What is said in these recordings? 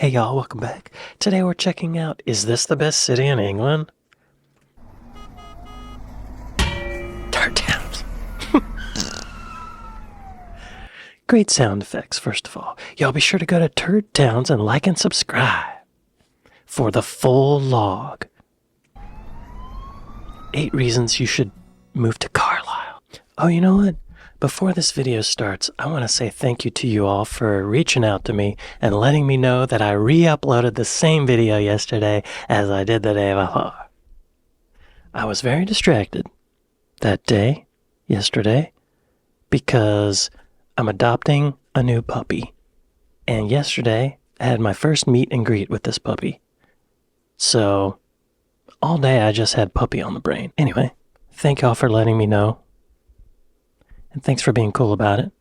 Hey y'all, welcome back. Today we're checking out, is this the best city in England? Turdtowns. Great sound effects, first of all. Y'all be sure to go to Turdtowns and like and subscribe for the full log. 8 reasons you should move to Carlisle. Oh, you know what? Before this video starts, I want to say thank you to you all for reaching out to me and letting me know that I re-uploaded the same video yesterday as I did the day before. I was very distracted that day, yesterday, because I'm adopting a new puppy. And yesterday, I had my first meet and greet with this puppy. So, all day I just had puppy on the brain. Anyway, thank y'all for letting me know. And thanks for being cool about it.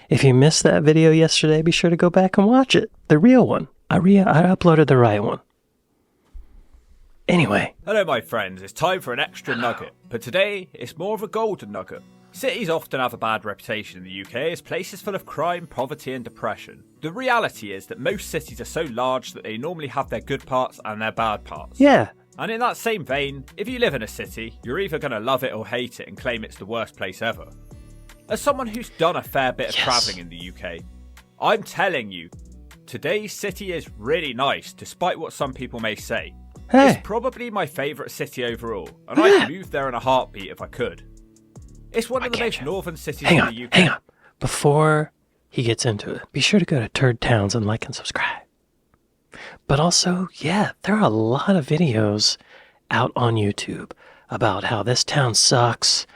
If you missed that video yesterday, be sure to go back and watch it. The real one. I uploaded the right one. Anyway. Hello my friends, it's time for an extra nugget. But today, it's more of a golden nugget. Cities often have a bad reputation in the UK as places full of crime, poverty and depression. The reality is that most cities are so large that they normally have their good parts and their bad parts. Yeah. And in that same vein, if you live in a city, you're either going to love it or hate it and claim it's the worst place ever. As someone who's done a fair bit of travelling in the UK, I'm telling you, today's city is really nice, despite what some people may say. Hey. It's probably my favourite city overall, and I'd move there in a heartbeat if I could. It's one of the most northern cities in the UK. Hang on. Before he gets into it, be sure to go to Turdtowns and like and subscribe. But also, yeah, there are a lot of videos out on YouTube about how this town sucks.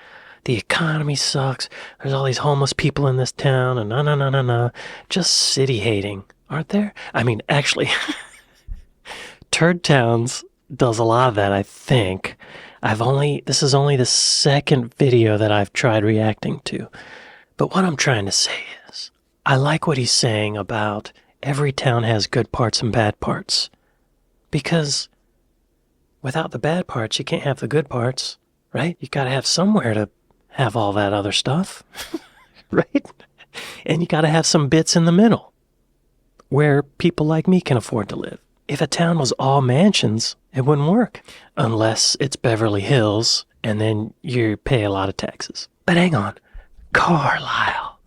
The economy sucks. There's all these homeless people in this town, and no. Just city hating, aren't there? I mean, actually, Turdtowns does a lot of that, I think. This is only the second video that I've tried reacting to. But what I'm trying to say is, I like what he's saying about every town has good parts and bad parts. Because without the bad parts, you can't have the good parts, right? You gotta have somewhere to have all that other stuff, right? And you gotta have some bits in the middle where people like me can afford to live. If a town was all mansions, it wouldn't work. Unless it's Beverly Hills, and then you pay a lot of taxes. But hang on. Carlisle.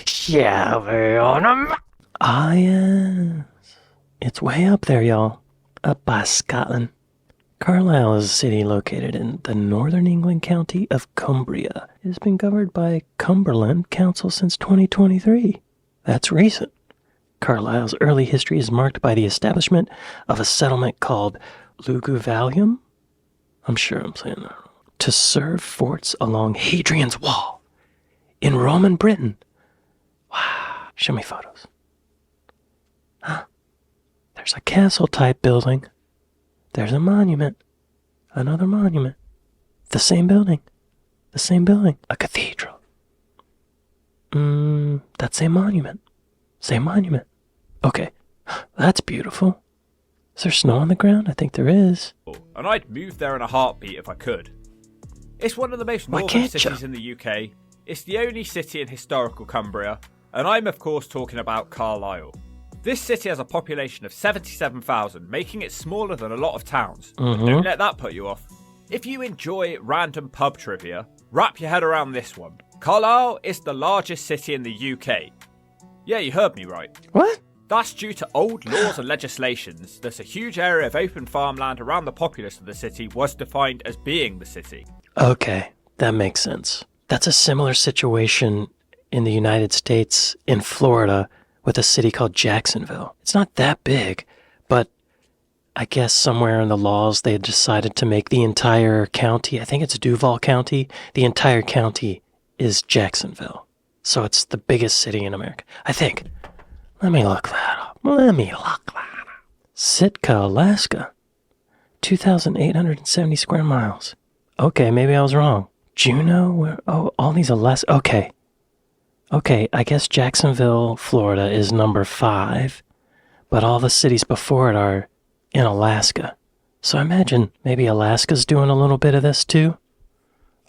Shall we on 'em? Ah, yes. It's way up there, y'all. Up by Scotland. Carlisle is a city located in the northern England county of Cumbria. It has been governed by Cumberland Council since 2023. That's recent. Carlisle's early history is marked by the establishment of a settlement called Luguvalium, I'm sure I'm saying that wrong, to serve forts along Hadrian's Wall in Roman Britain. Wow, show me photos. Huh? There's a castle-type building. There's a monument. Another monument. The same building. The same building. A cathedral. That same monument. Same monument. Okay, that's beautiful. Is there snow on the ground? I think there is. And I'd move there in a heartbeat if I could. It's one of the most northern cities in the UK. It's the only city in historical Cumbria, and I'm of course talking about Carlisle. This city has a population of 77,000, making it smaller than a lot of towns. But don't let that put you off. If you enjoy random pub trivia, wrap your head around this one. Carlisle is the largest city in the UK. Yeah, you heard me right. What? That's due to old laws and legislations that a huge area of open farmland around the populace of the city was defined as being the city. Okay, that makes sense. That's a similar situation in the United States, in Florida, with a city called Jacksonville. It's not that big, but I guess somewhere in the laws they decided to make the entire county, I think it's Duval County, the entire county is Jacksonville. So it's the biggest city in America, I think. Let me look that up. Sitka, Alaska. 2,870 square miles. Okay, maybe I was wrong. Juneau? All these Alaska. Okay, I guess Jacksonville, Florida is number 5, but all the cities before it are in Alaska. So I imagine maybe Alaska's doing a little bit of this too?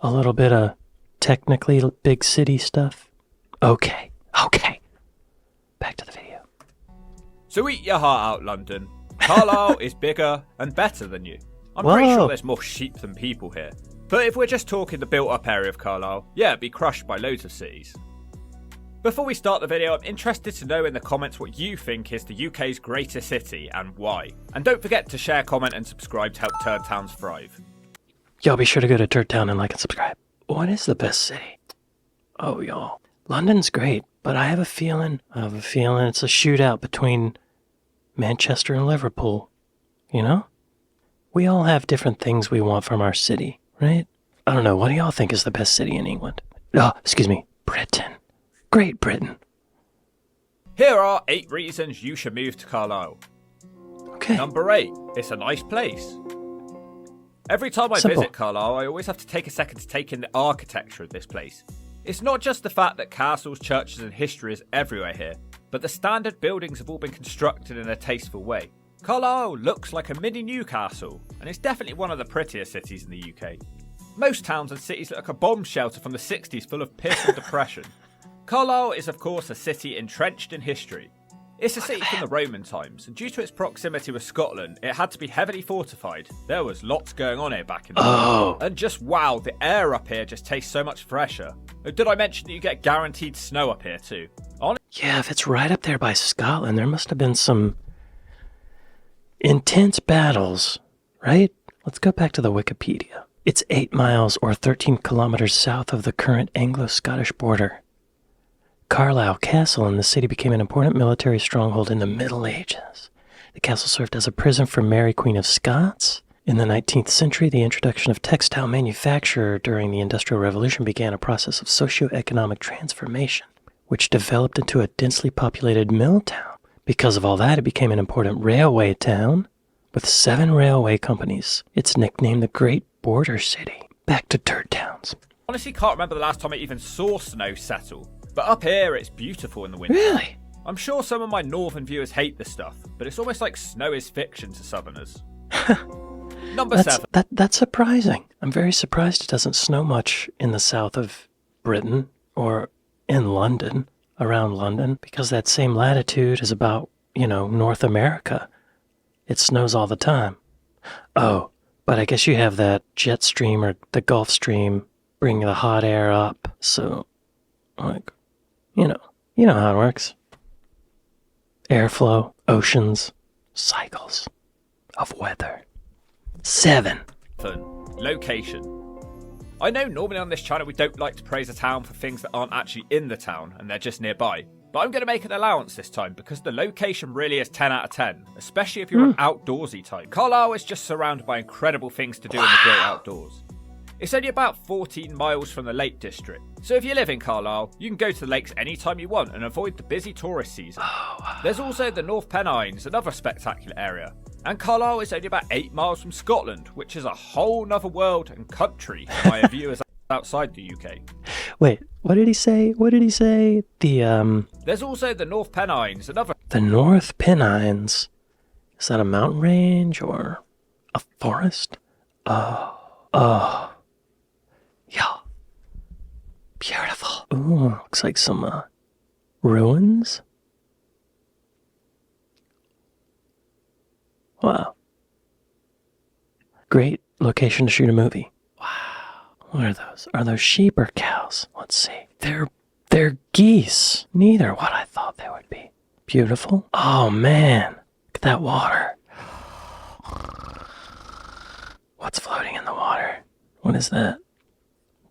A little bit of technically big city stuff? Okay. Back to the video. So eat your heart out, London. Carlisle is bigger and better than you. I'm pretty sure there's more sheep than people here. But if we're just talking the built-up area of Carlisle, yeah, it'd be crushed by loads of cities. Before we start the video, I'm interested to know in the comments what you think is the UK's greatest city and why. And don't forget to share, comment and subscribe to help Turdtowns thrive. Y'all be sure to go to Turdtown and like and subscribe. What is the best city? Oh, y'all. London's great, but I have a feeling it's a shootout between Manchester and Liverpool. You know? We all have different things we want from our city, right? I don't know, what do y'all think is the best city in England? Oh, excuse me, Britain. Great Britain. Here are 8 reasons you should move to Carlisle. Okay. Number 8, it's a nice place. Every time I visit Carlisle, I always have to take a second to take in the architecture of this place. It's not just the fact that castles, churches and history is everywhere here, but the standard buildings have all been constructed in a tasteful way. Carlisle looks like a mini Newcastle, and it's definitely one of the prettier cities in the UK. Most towns and cities look like a bomb shelter from the 60s full of piss and depression. Carlisle is of course a city entrenched in history. It's a city from the Roman times, and due to its proximity with Scotland, it had to be heavily fortified. There was lots going on here back in the day. And just wow, the air up here just tastes so much fresher. Did I mention that you get guaranteed snow up here too? Yeah, if it's right up there by Scotland, there must have been some intense battles, right? Let's go back to the Wikipedia. It's 8 miles or 13 kilometers south of the current Anglo-Scottish border. Carlisle Castle in the city became an important military stronghold in the Middle Ages. The castle served as a prison for Mary, Queen of Scots. In the 19th century, the introduction of textile manufacture during the Industrial Revolution began a process of socio-economic transformation, which developed into a densely populated mill town. Because of all that, it became an important railway town with 7 railway companies. It's nicknamed the Great Border City. Back to Turdtowns. Honestly, can't remember the last time I even saw snow settle. But up here, it's beautiful in the winter. Really? I'm sure some of my northern viewers hate this stuff, but it's almost like snow is fiction to southerners. Number 7. That's surprising. I'm very surprised it doesn't snow much in the south of Britain or in London, around London, because that same latitude is about, North America. It snows all the time. Oh, but I guess you have that jet stream or the Gulf Stream bringing the hot air up, so, you know how it works. Airflow, oceans, cycles of weather. 7. Location. I know normally on this channel we don't like to praise a town for things that aren't actually in the town and they're just nearby. But I'm going to make an allowance this time because the location really is 10 out of 10, especially if you're an outdoorsy type. Carlisle is just surrounded by incredible things to do in the great outdoors. It's only about 14 miles from the Lake District, so if you live in Carlisle, you can go to the lakes anytime you want and avoid the busy tourist season. There's also the North Pennines, another spectacular area, and Carlisle is only about 8 miles from Scotland, which is a whole nother world and country for my viewers outside the UK. Wait, what did he say? There's also the North Pennines, another... The North Pennines? Is that a mountain range or a forest? Oh. Yeah. Beautiful. Ooh, looks like some ruins. Wow. Great location to shoot a movie. Wow. What are those? Are those sheep or cows? Let's see. They're geese. Neither what I thought they would be. Beautiful. Oh man. Look at that water. What's floating in the water? What is that?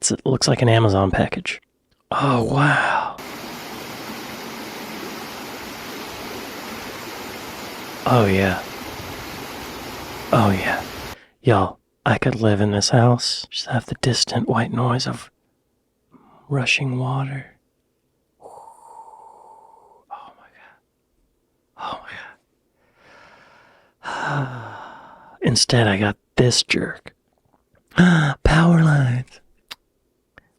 It looks like an Amazon package. Oh, wow. Oh, yeah. Oh, yeah. Y'all, I could live in this house. Just have the distant white noise of rushing water. Oh, my God. Oh, my God. Instead, I got this jerk. Power lines.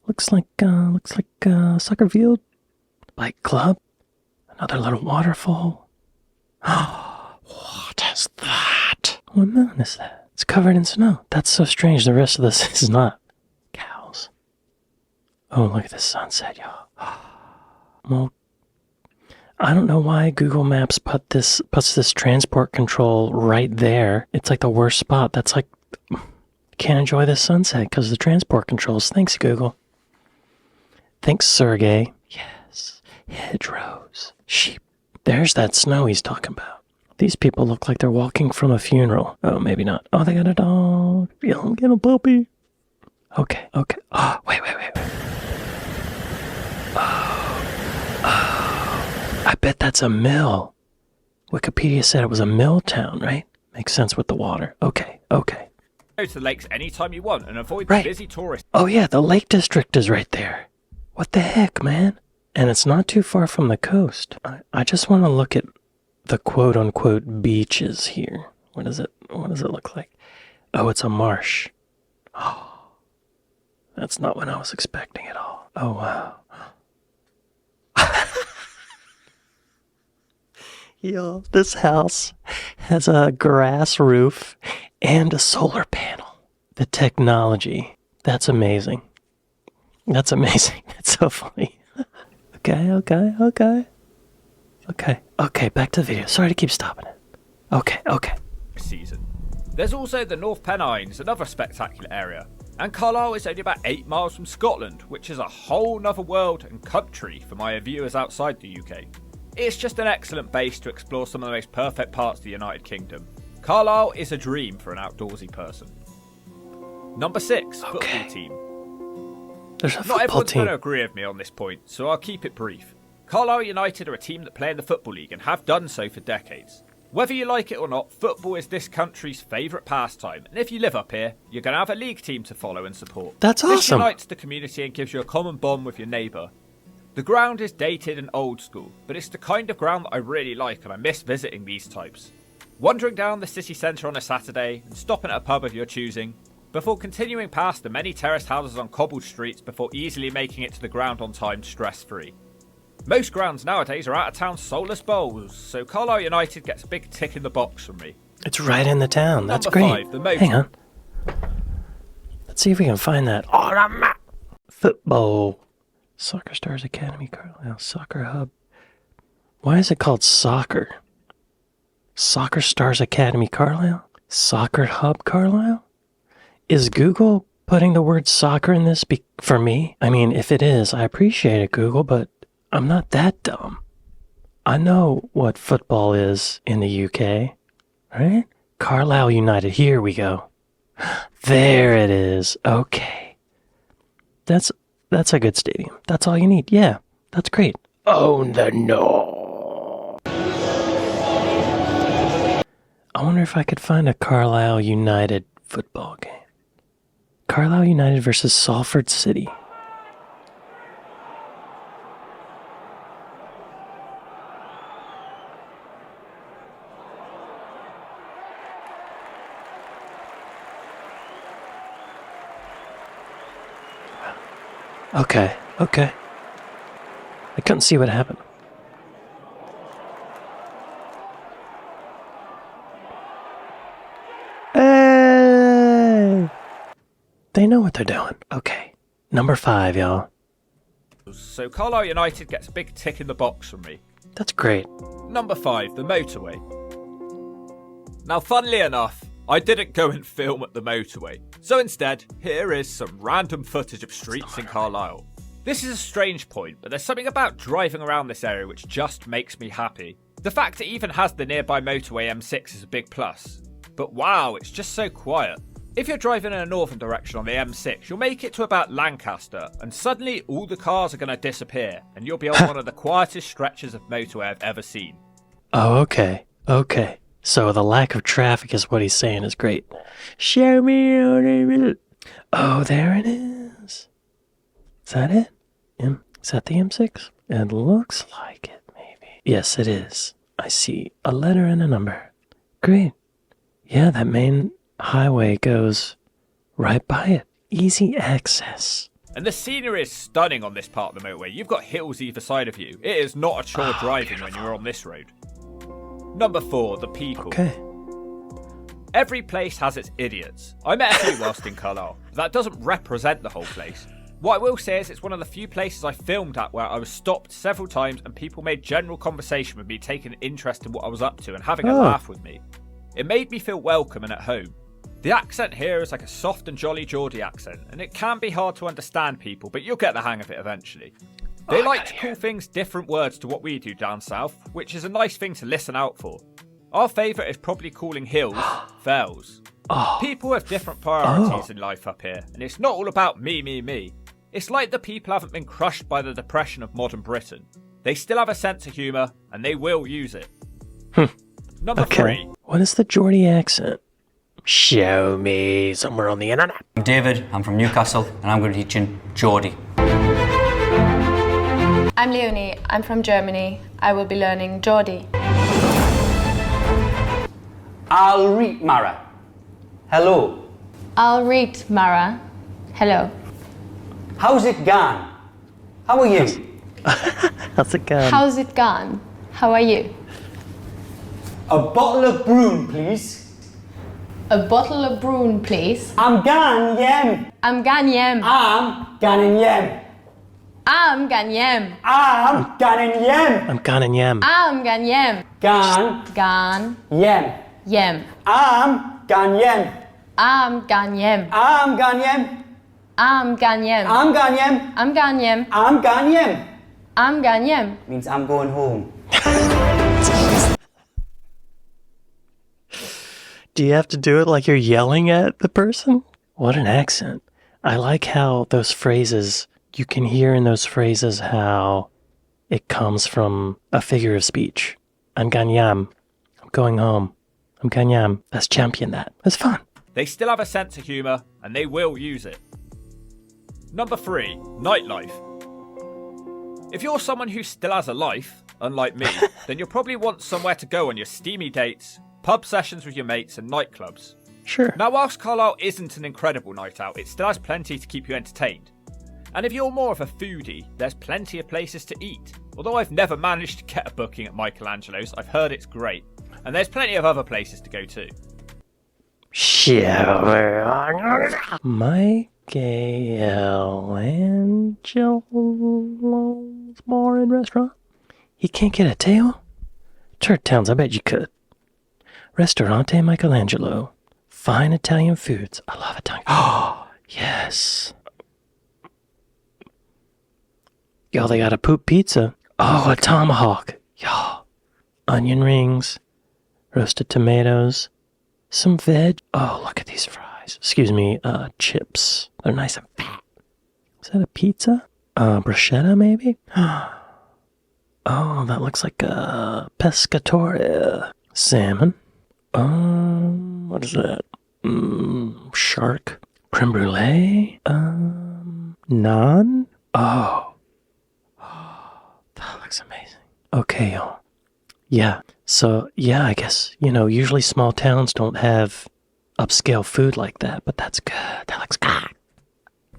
Looks like a soccer field. Bike club. Another little waterfall. What is that? What mountain is that? It's covered in snow. That's so strange. The rest of this is not. Cows. Oh, look at the sunset, y'all. Well, I don't know why Google Maps puts this transport control right there. It's like the worst spot. That's like, can't enjoy this sunset because of the transport controls. Thanks, Google. Thanks, Sergey. Yes, hedgerows, sheep. There's that snow he's talking about. These people look like they're walking from a funeral. Oh, maybe not. Oh, they got a dog. Yeah, get a puppy. Okay. Oh, wait. I bet that's a mill. Wikipedia said it was a mill town, right? Makes sense with the water. Okay. Go to the lakes anytime you want and avoid the busy tourists. Oh yeah, the Lake District is right there. What the heck, man? And it's not too far from the coast. I just want to look at the quote-unquote beaches here. What does it look like? Oh, it's a marsh. Oh, that's not what I was expecting at all. Oh, wow. Yo, this house has a grass roof and a solar panel. The technology. That's amazing. It's so funny. Okay, back to the video. Sorry to keep stopping it. Okay. Season. There's also the North Pennines, another spectacular area. And Carlisle is only about 8 miles from Scotland, which is a whole nother world and country for my viewers outside the UK. It's just an excellent base to explore some of the most perfect parts of the United Kingdom. Carlisle is a dream for an outdoorsy person. Number 6, football team. There's a Not football everyone's team. going to agree with me on this point, so I'll keep it brief. Carlisle United are a team that play in the Football League and have done so for decades. Whether you like it or not, football is this country's favourite pastime, and if you live up here, you're going to have a league team to follow and support. That's awesome. This unites the community and gives you a common bond with your neighbour. The ground is dated and old school, but it's the kind of ground that I really like and I miss visiting these types. Wandering down the city centre on a Saturday and stopping at a pub of your choosing, before continuing past the many terraced houses on cobbled streets before easily making it to the ground on time stress-free. Most grounds nowadays are out-of-town soulless bowls, so Carlisle United gets a big tick in the box from me. It's right in the town. That's Number great. 5, the motor. Hang on. Let's see if we can find that on a map. Football. Soccer Stars Academy, Carlisle. Soccer Hub. Why is it called soccer? Soccer Stars Academy, Carlisle? Soccer Hub, Carlisle? Is Google putting the word soccer in this for me? I mean, if it is, I appreciate it, Google, but I'm not that dumb. I know what football is in the UK, right? Carlisle United, here we go. There it is. Okay. That's a good stadium. That's all you need. Yeah, that's great. Own the North. I wonder if I could find a Carlisle United football game. Carlisle United versus Salford City. Okay. I couldn't see what happened. Hey! They know what they're doing. Okay. Number 5, y'all. So Carlisle United gets a big tick in the box from me. That's great. Number 5, the motorway. Now, funnily enough, I didn't go and film at the motorway. So instead, here is some random footage of streets in Carlisle. This is a strange point, but there's something about driving around this area which just makes me happy. The fact it even has the nearby motorway M6 is a big plus. But wow, it's just so quiet. If you're driving in a northern direction on the M6, you'll make it to about Lancaster, and suddenly all the cars are going to disappear, and you'll be on one of the quietest stretches of motorway I've ever seen. Oh, okay. So the lack of traffic is what he's saying is great. Show me on a minute. Oh, there it is. Is that it? Is that the M6? It looks like it, maybe. Yes, it is. I see a letter and a number. Great. Yeah, that main highway goes right by it. Easy access. And the scenery is stunning on this part of the motorway. You've got hills either side of you. It is not a chore driving when you're on this road. Number 4, the people. Okay. Every place has its idiots. I met a few whilst in Carlisle, but that doesn't represent the whole place. What I will say is it's one of the few places I filmed at where I was stopped several times and people made general conversation with me, taking an interest in what I was up to and having a laugh with me. It made me feel welcome and at home. The accent here is like a soft and jolly Geordie accent, and it can be hard to understand people, but you'll get the hang of it eventually. They like to call things different words to what we do down south, which is a nice thing to listen out for. Our favourite is probably calling hills fells. People have different priorities in life up here, and it's not all about me. It's like the people haven't been crushed by the depression of modern Britain. They still have a sense of humour, and they will use it. Number 3. What is the Geordie accent? Show me somewhere on the internet. I'm David, I'm from Newcastle, and I'm going to be teaching Geordie. I'm Leonie, I'm from Germany. I will be learning Geordie. I'll read Mara. Hello. I'll read Mara. Hello. How's it gone? How are you? How's it going? How's it gone? How are you? A bottle of broom, please. A bottle of broom, please. I'm gan yem. I'm ganyem. I'm ganin yem. I'm ganyem. I'm ganin yem. I'm gone and yam. I'm ganyem. Gan Gan yem. yem. I'm gan yem. I'm ganyem. I'm gan yem. I'm ganyem. I'm gan yem. I'm ganyem. I'm gan yem. I'm ganyem. Means I'm going home. Do you have to do it like you're yelling at the person? What an accent. I like how those phrases, you can hear in those phrases how it comes from a figure of speech. I'm ganyam. I'm going home. I'm ganyam. Let's champion that. It's fun. They still have a sense of humour, and they will use it. Number 3. Nightlife. If you're someone who still has a life, unlike me, then you'll probably want somewhere to go on your steamy dates, pub sessions with your mates and nightclubs. Sure. Now, whilst Carlisle isn't an incredible night out, it still has plenty to keep you entertained. And if you're more of a foodie, there's plenty of places to eat. Although I've never managed to get a booking at Michelangelo's, I've heard it's great. And there's plenty of other places to go too. Michelangelo's bar and restaurant? You can't get a tail? Turdtowns, I bet you could. Ristorante Michelangelo. Fine Italian foods. I love Italian. Oh, yes. Yo, they got a poop pizza. Oh, a tomahawk. Yo. Onion rings. Roasted tomatoes. Some veg. Oh, look at these fries. Excuse me, chips. They're nice and fat. Is that a pizza? Bruschetta, maybe? Oh, that looks like a pescatore. Salmon. What is that? Shark. Creme brulee. Naan. Oh, that looks amazing. Okay, y'all. Yeah. So, yeah, I guess, usually small towns don't have upscale food like that, but that's good. That looks good.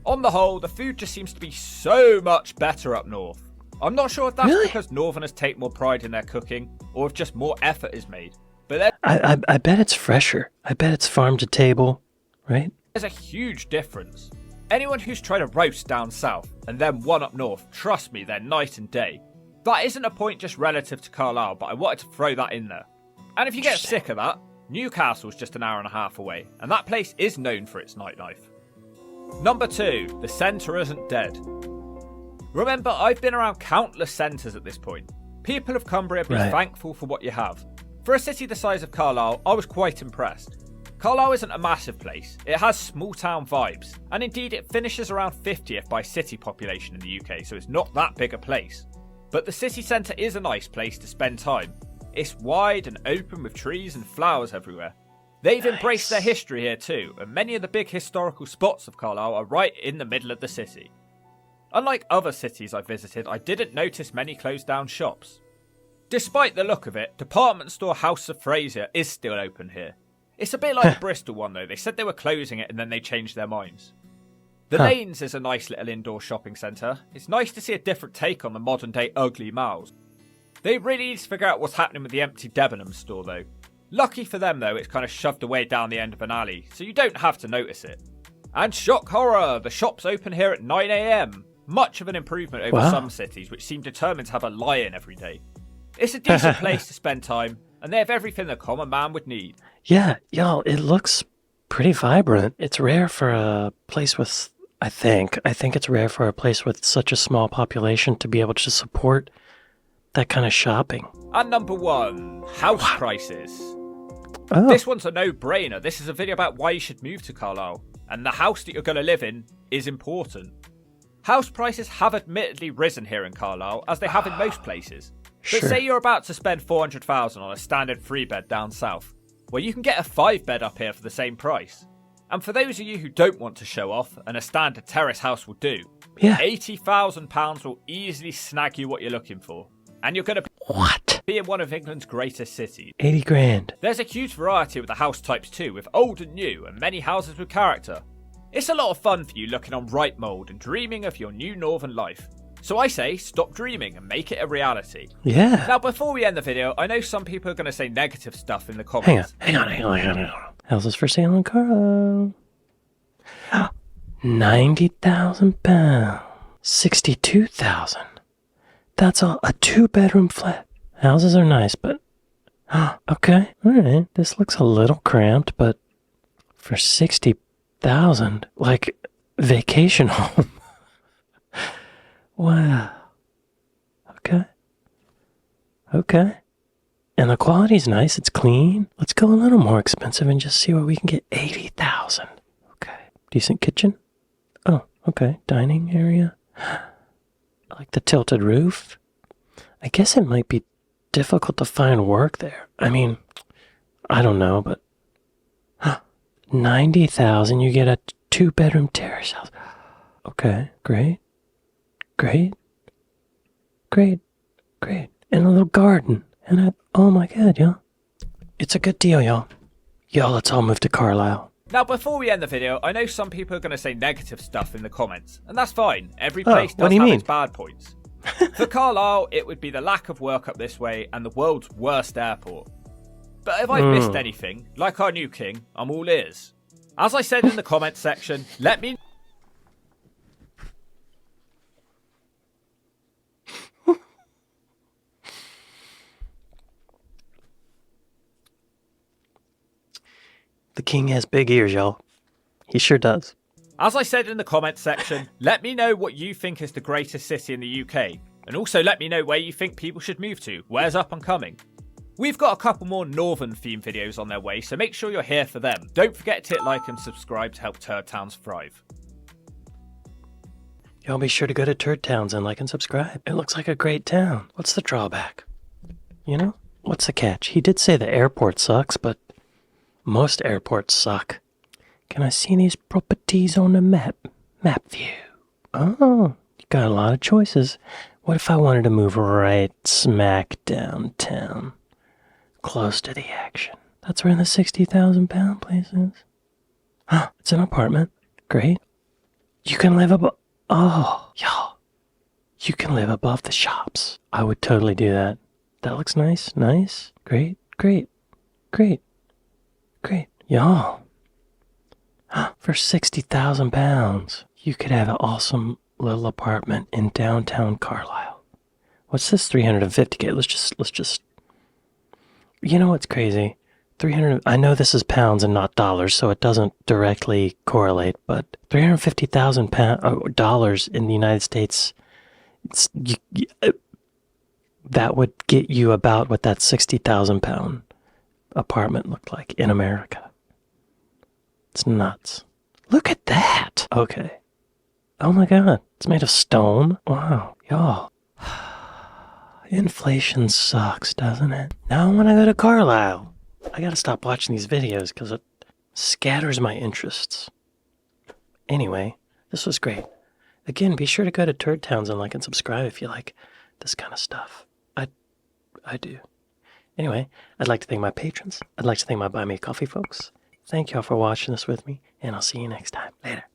On the whole, the food just seems to be so much better up north. I'm not sure if that's because northerners take more pride in their cooking, or if just more effort is made. But I bet it's fresher. I bet it's farm to table, right? there's a huge difference. Anyone who's tried a roast down south, and then one up north, trust me, they're night and day. That isn't a point just relative to Carlisle, but I wanted to throw that in there. And if you get sick of that, Newcastle's just an hour and a half away, and that place is known for its nightlife. Number 2, the centre isn't dead. Remember, I've been around countless centres at this point. People of Cumbria be thankful for what you have. For a city the size of Carlisle, I was quite impressed. Carlisle isn't a massive place, it has small town vibes, and indeed it finishes around 50th by city population in the UK, so it's not that big a place. But the city centre is a nice place to spend time. It's wide and open with trees and flowers everywhere. They've embraced their history here too, and many of the big historical spots of Carlisle are right in the middle of the city. Unlike other cities I visited, I didn't notice many closed down shops. Despite the look of it, department store House of Fraser is still open here. It's a bit like the Bristol one though, they said they were closing it and then they changed their minds. The Lanes is a nice little indoor shopping centre. It's nice to see a different take on the modern day ugly malls. They really need to figure out what's happening with the empty Debenhams store though. Lucky for them though, it's kind of shoved away down the end of an alley, so you don't have to notice it. And shock horror, the shops open here at 9 AM. Much of an improvement over some cities which seem determined to have a lion every day. It's a decent place to spend time, and they have everything the common man would need. Yeah, y'all, it looks pretty vibrant. It's rare for a place with, I think it's rare for a place with such a small population to be able to support that kind of shopping. And number 1, house prices. Oh. This one's a no-brainer. This is a video about why you should move to Carlisle, and the house that you're going to live in is important. House prices have admittedly risen here in Carlisle, as they have in most places. But say you're about to spend $400,000 on a standard 3-bed down south, well, you can get a 5-bed up here for the same price. And for those of you who don't want to show off, and a standard terrace house will do, £80,000 will easily snag you what you're looking for. And you're going to be in one of England's greatest cities. 80 grand. There's a huge variety with the house types too, with old and new, and many houses with character. It's a lot of fun for you looking on Rightmold and dreaming of your new northern life. So I say, stop dreaming and make it a reality. Yeah. Now, before we end the video, I know some people are going to say negative stuff in the comments. Hang on. Houses for sale in Carlisle. £90,000. 62,000. That's a 2-bedroom flat. Houses are nice, but okay, all right. This looks a little cramped, but for 60,000, like vacation home. Wow. Okay. And the quality's nice. It's clean. Let's go a little more expensive and just see what we can get. 80,000. Okay. Decent kitchen. Oh, okay. Dining area. I like the tilted roof. I guess it might be difficult to find work there. I mean, I don't know, but 90,000, you get a 2-bedroom terrace house. Okay, great. And a little garden. And oh my god, y'all. It's a good deal, y'all. Y'all, let's all move to Carlisle. Now, before we end the video, I know some people are going to say negative stuff in the comments, and that's fine. Every place does have its bad points. For Carlisle, it would be the lack of work up this way and the world's worst airport. But if I've missed anything, like our new king, I'm all ears. As I said in the comments section, let me... The king has big ears, y'all. He sure does. As I said in the comments section, let me know what you think is the greatest city in the UK. And also let me know where you think people should move to. Where's up and coming? We've got a couple more northern themed videos on their way, so make sure you're here for them. Don't forget to hit like and subscribe to help Turdtowns thrive. Y'all be sure to go to Turdtowns and like and subscribe. It looks like a great town. What's the drawback? You know? What's the catch? He did say the airport sucks, but most airports suck. Can I see these properties on the map? Map view. Oh, you got a lot of choices. What if I wanted to move right smack downtown? Close to the action. That's where the 60,000 pound place is. It's an apartment. Great. You can live above... Oh, y'all. You can live above the shops. I would totally do that. That looks nice. Nice. Great. Y'all. For 60,000 pounds, you could have an awesome little apartment in downtown Carlisle. What's this 350K? Let's just... You know what's crazy? 300... I know this is pounds and not dollars, so it doesn't directly correlate, but $350,000 dollars in the United States, that would get you about what that 60,000 pound apartment looked like in America. It's nuts. Look at that! Okay. Oh my god, it's made of stone? Wow, y'all. Inflation sucks, doesn't it? Now I want to go to Carlisle. I gotta stop watching these videos because it scatters my interests. Anyway, this was great. Again, be sure to go to Turdtowns and like and subscribe if you like this kind of stuff. I do. Anyway, I'd like to thank my patrons. I'd like to thank my Buy Me a Coffee folks. Thank y'all for watching this with me, and I'll see you next time. Later.